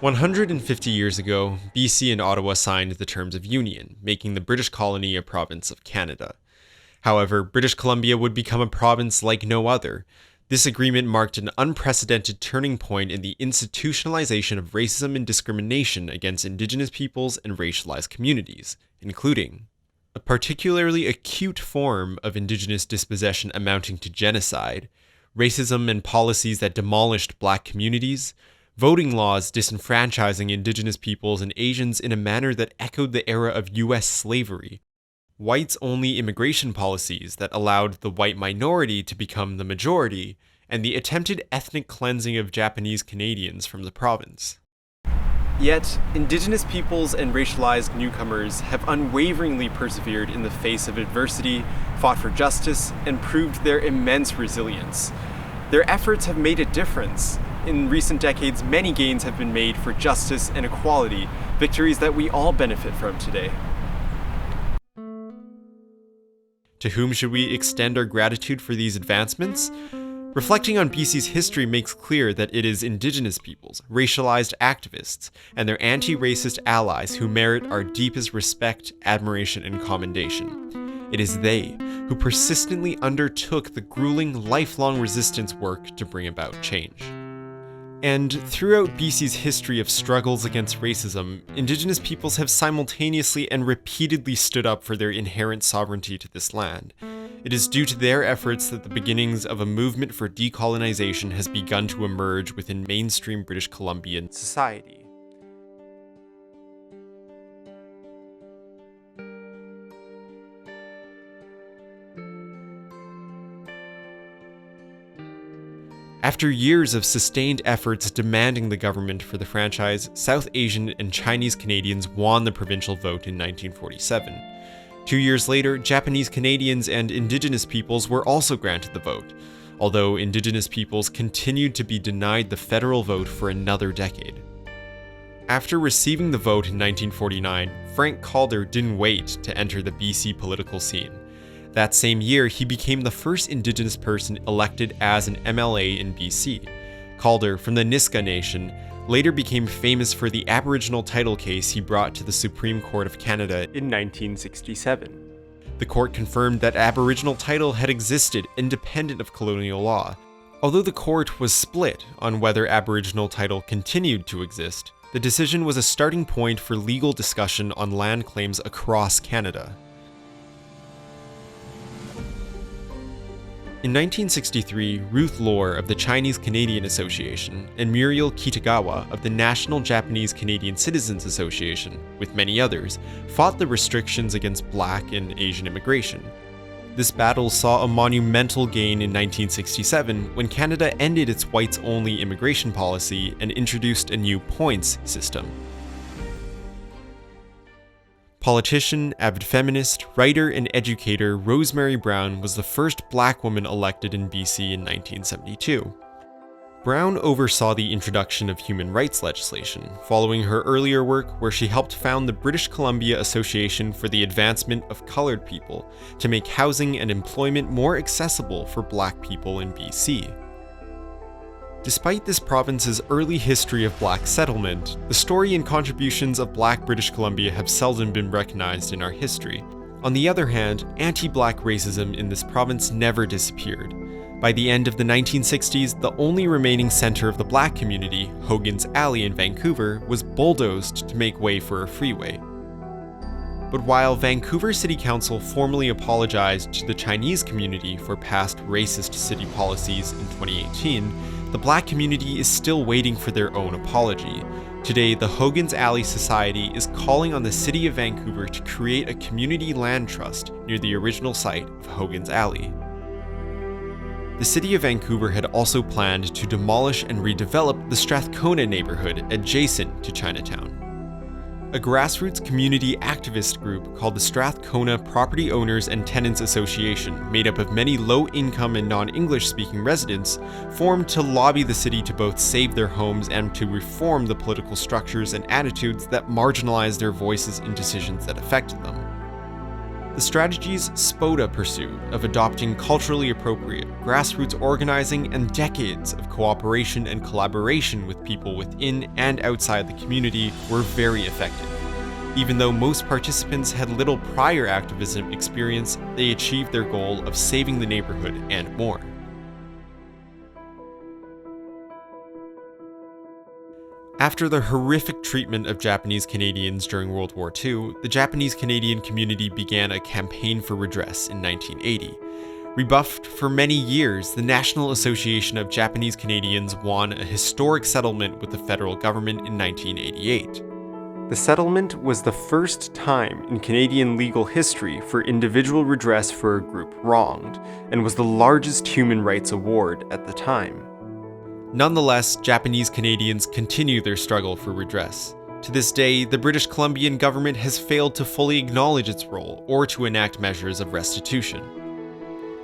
"150 years ago, BC and Ottawa signed the Terms of Union, making the British colony a province of Canada. However, British Columbia would become a province like no other. This agreement marked an unprecedented turning point in the institutionalization of racism and discrimination against Indigenous peoples and racialized communities, including a particularly acute form of Indigenous dispossession amounting to genocide, racism and policies that demolished Black communities, voting laws disenfranchising Indigenous peoples and Asians in a manner that echoed the era of US slavery, whites-only immigration policies that allowed the white minority to become the majority, and the attempted ethnic cleansing of Japanese Canadians from the province. Yet, Indigenous peoples and racialized newcomers have unwaveringly persevered in the face of adversity, fought for justice, and proved their immense resilience. Their efforts have made a difference. In recent decades, many gains have been made for justice and equality, victories that we all benefit from today. To whom should we extend our gratitude for these advancements? Reflecting on BC's history makes clear that it is Indigenous peoples, racialized activists, and their anti-racist allies who merit our deepest respect, admiration, and commendation. It is they who persistently undertook the grueling, lifelong resistance work to bring about change. And throughout BC's history of struggles against racism, Indigenous peoples have simultaneously and repeatedly stood up for their inherent sovereignty to this land. It is due to their efforts that the beginnings of a movement for decolonization has begun to emerge within mainstream British Columbian society. After years of sustained efforts demanding the government for the franchise, South Asian and Chinese Canadians won the provincial vote in 1947. 2 years later, Japanese Canadians and Indigenous peoples were also granted the vote, although Indigenous peoples continued to be denied the federal vote for another decade. After receiving the vote in 1949, Frank Calder didn't wait to enter the BC political scene. That same year, he became the first Indigenous person elected as an MLA in BC. Calder, from the Niska Nation, later became famous for the Aboriginal title case he brought to the Supreme Court of Canada in 1967. The court confirmed that Aboriginal title had existed independent of colonial law. Although the court was split on whether Aboriginal title continued to exist, the decision was a starting point for legal discussion on land claims across Canada. In 1963, Ruth Lohr of the Chinese Canadian Association and Muriel Kitagawa of the National Japanese Canadian Citizens Association, with many others, fought the restrictions against Black and Asian immigration. This battle saw a monumental gain in 1967 when Canada ended its whites-only immigration policy and introduced a new points system. Politician, avid feminist, writer, and educator Rosemary Brown was the first Black woman elected in BC in 1972. Brown oversaw the introduction of human rights legislation, following her earlier work where she helped found the British Columbia Association for the Advancement of Colored People to make housing and employment more accessible for Black people in BC. Despite this province's early history of Black settlement, the story and contributions of Black British Columbia have seldom been recognized in our history. On the other hand, anti-Black racism in this province never disappeared. By the end of the 1960s, the only remaining center of the Black community, Hogan's Alley in Vancouver, was bulldozed to make way for a freeway. But while Vancouver City Council formally apologized to the Chinese community for past racist city policies in 2018, the Black community is still waiting for their own apology. Today, the Hogan's Alley Society is calling on the City of Vancouver to create a community land trust near the original site of Hogan's Alley. The City of Vancouver had also planned to demolish and redevelop the Strathcona neighborhood adjacent to Chinatown. a grassroots community activist group called the Strathcona Property Owners and Tenants Association, made up of many low-income and non-English speaking residents, formed to lobby the city to both save their homes and to reform the political structures and attitudes that marginalize their voices in decisions that affected them. The strategies SPOTA pursued of adopting culturally appropriate, grassroots organizing and decades of cooperation and collaboration with people within and outside the community were very effective. Even though most participants had little prior activism experience, they achieved their goal of saving the neighborhood and more. After the horrific treatment of Japanese Canadians during World War II, the Japanese Canadian community began a campaign for redress in 1980. Rebuffed for many years, the National Association of Japanese Canadians won a historic settlement with the federal government in 1988. The settlement was the first time in Canadian legal history for individual redress for a group wronged, and was the largest human rights award at the time. Nonetheless, Japanese Canadians continue their struggle for redress. To this day, the British Columbian government has failed to fully acknowledge its role or to enact measures of restitution.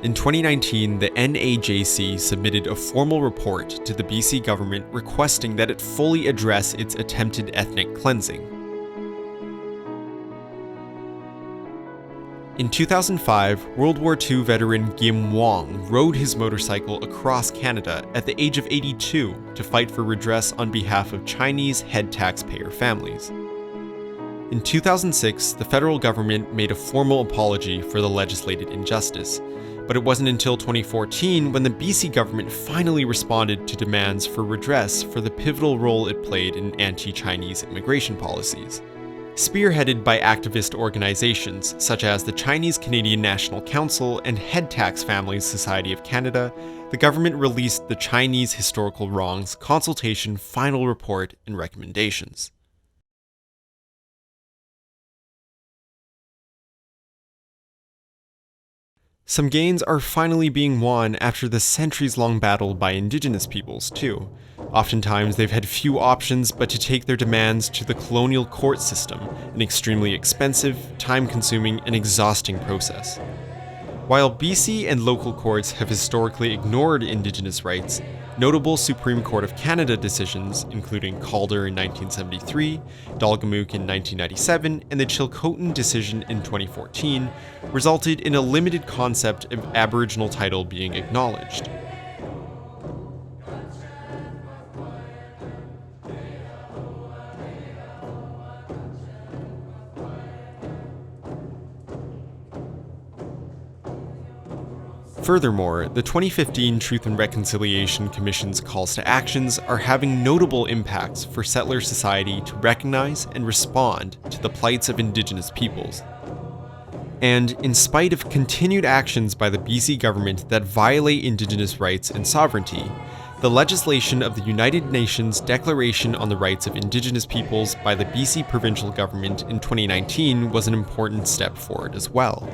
In 2019, the NAJC submitted a formal report to the BC government requesting that it fully address its attempted ethnic cleansing. In 2005, World War II veteran Gim Wong rode his motorcycle across Canada at the age of 82 to fight for redress on behalf of Chinese head taxpayer families. In 2006, the federal government made a formal apology for the legislated injustice, but it wasn't until 2014 when the BC government finally responded to demands for redress for the pivotal role it played in anti-Chinese immigration policies. Spearheaded by activist organizations such as the Chinese Canadian National Council and Head Tax Families Society of Canada, the government released the Chinese Historical Wrongs Consultation Final Report and Recommendations. Some gains are finally being won after the centuries-long battle by Indigenous peoples, too. Oftentimes, they've had few options but to take their demands to the colonial court system, an extremely expensive, time-consuming, and exhausting process. While BC and local courts have historically ignored Indigenous rights, notable Supreme Court of Canada decisions, including Calder in 1973, Dalgamook in 1997, and the Chilcotin decision in 2014, resulted in a limited concept of Aboriginal title being acknowledged. Furthermore, the 2015 Truth and Reconciliation Commission's calls to actions are having notable impacts for settler society to recognize and respond to the plights of Indigenous peoples. And in spite of continued actions by the BC government that violate Indigenous rights and sovereignty, the legislation of the United Nations Declaration on the Rights of Indigenous Peoples by the BC provincial government in 2019 was an important step forward as well.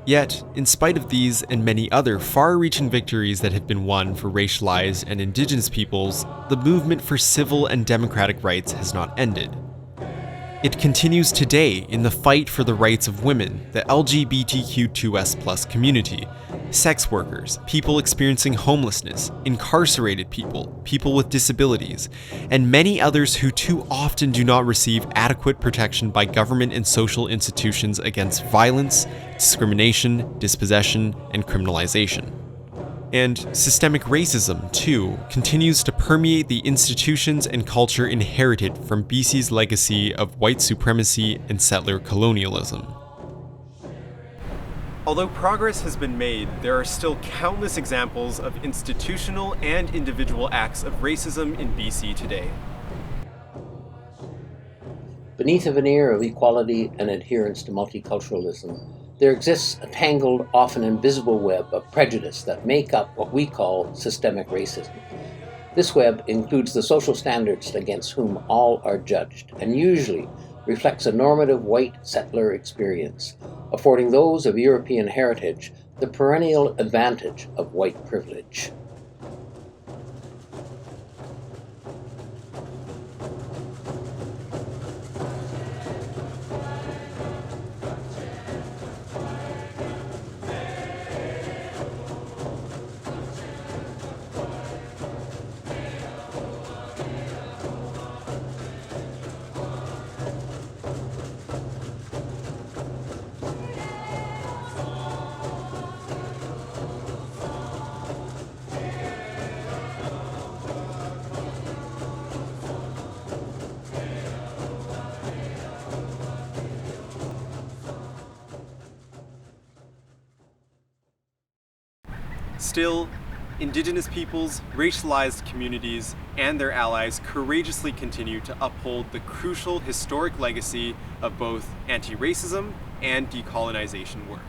Yet, in spite of these and many other far-reaching victories that have been won for racialized and Indigenous peoples, the movement for civil and democratic rights has not ended. It continues today in the fight for the rights of women, the LGBTQ2S+ community, sex workers, people experiencing homelessness, incarcerated people, people with disabilities, and many others who too often do not receive adequate protection by government and social institutions against violence, discrimination, dispossession, and criminalization. And systemic racism, too, continues to permeate the institutions and culture inherited from BC's legacy of white supremacy and settler colonialism. Although progress has been made, there are still countless examples of institutional and individual acts of racism in BC today. Beneath a veneer of equality and adherence to multiculturalism, there exists a tangled, often invisible web of prejudice that make up what we call systemic racism. This web includes the social standards against whom all are judged, and usually reflects a normative white settler experience, affording those of European heritage the perennial advantage of white privilege. Still, Indigenous peoples, racialized communities, and their allies courageously continue to uphold the crucial historic legacy of both anti-racism and decolonization work.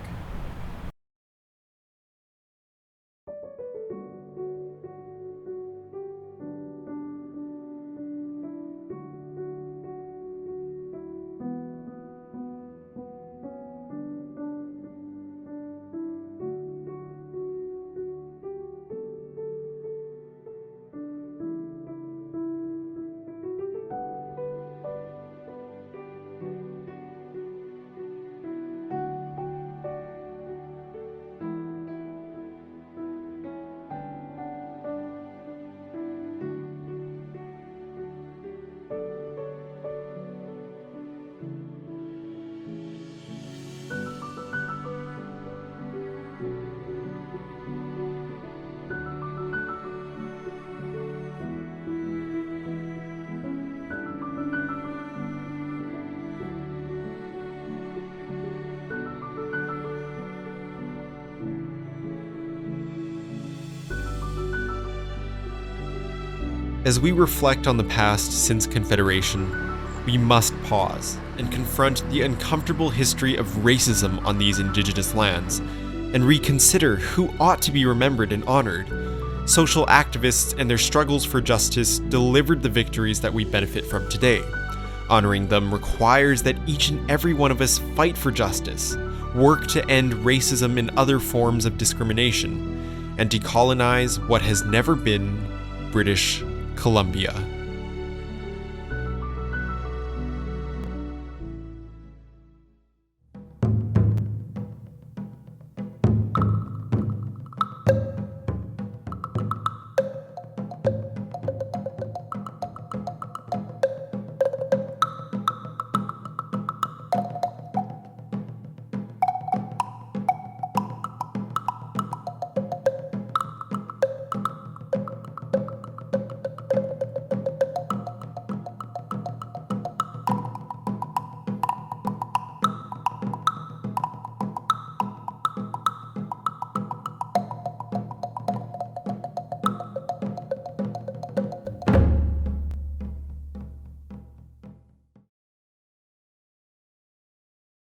As we reflect on the past since Confederation, we must pause and confront the uncomfortable history of racism on these Indigenous lands, and reconsider who ought to be remembered and honored. Social activists and their struggles for justice delivered the victories that we benefit from today. Honoring them requires that each and every one of us fight for justice, work to end racism and other forms of discrimination, and decolonize what has never been British Columbia.